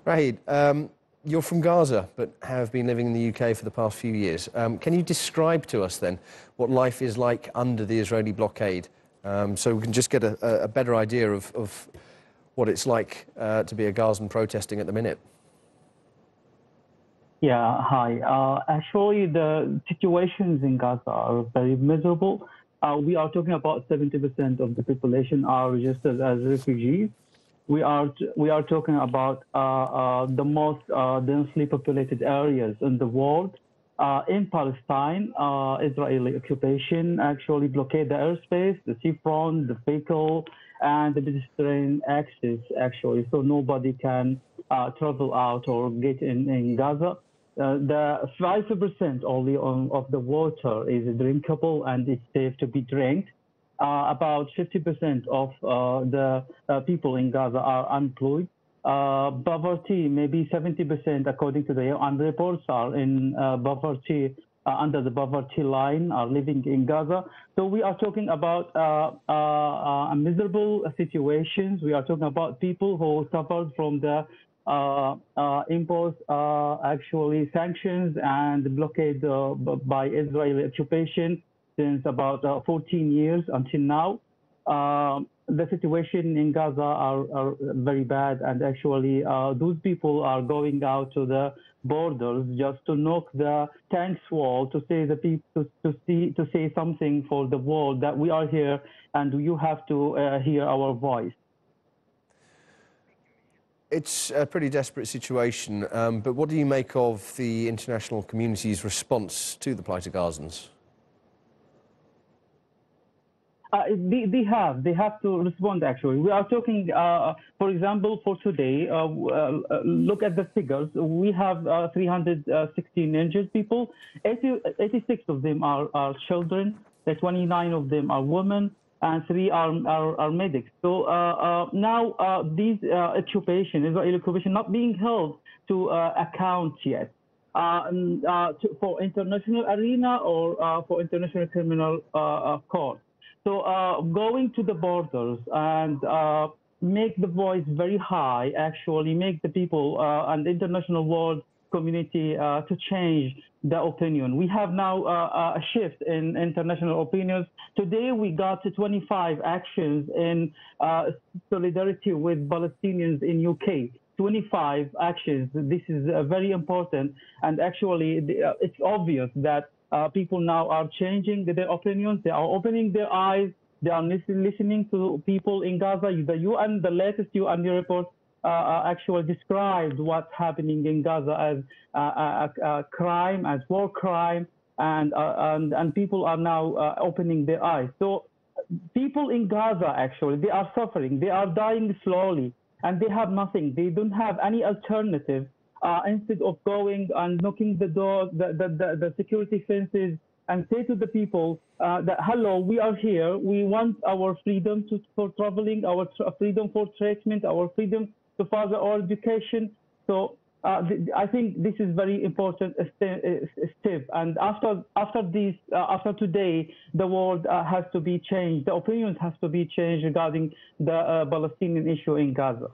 Raed, you're from Gaza, but have been living in the UK for the past few years. Can you describe to us then what life is like under the Israeli blockade, so we can just get a better idea of what it's like to be a Gazan protesting at the minute? Yeah, hi. Actually, the situations in Gaza are very miserable. We are talking about 70% of the population are registered as refugees. We are talking about the most densely populated areas in the world. In Palestine, Israeli occupation actually blockade the airspace, the seafront, the vehicle, and the pedestrian access actually, so nobody can travel out or get in Gaza. The 5% only of the water is drinkable and it's safe to be drank. About 50% of the people in Gaza are unemployed. Poverty, maybe 70%, according to the UN reports, are in poverty, under the poverty line, are living in Gaza. So we are talking about miserable situations. We are talking about people who suffered from the imposed actually sanctions and blockade by Israeli occupation since about 14 years until now. The situation in Gaza are very bad, and actually those people are going out to the borders just to knock the tanks wall to say the people to say something for the world that we are here and you have to hear our voice. It's a pretty desperate situation, but what do you make of the international community's response to the plight of Gazans? They have to respond actually. We are talking, for example, for today, look at the figures. We have 316 injured people. 86 of them are children, 29 of them are women, and 3 are medics. So now these Israeli occupation not being held to account yet. For international arena or for international criminal court. So going to the borders and make the voice very high, actually make the people and the international world community to change the opinion. We have now a shift in international opinions. Today we got 25 actions in solidarity with Palestinians in UK. 25 actions. This is very important, and actually it's obvious that people now are changing their opinions. They are opening their eyes. They are listening to people in Gaza. The UN, the latest UN report actually described what's happening in Gaza as a crime, as war crime, and people are now opening their eyes. So people in Gaza actually, they are suffering. They are dying slowly, and they have nothing. They don't have any alternative. Instead of going and knocking the door, the security fences, and say to the people that, hello, we are here. We want our freedom for traveling, our freedom for treatment, our freedom to further our education. So I think this is very important step. And after today, the world has to be changed. The opinions has to be changed regarding the Palestinian issue in Gaza.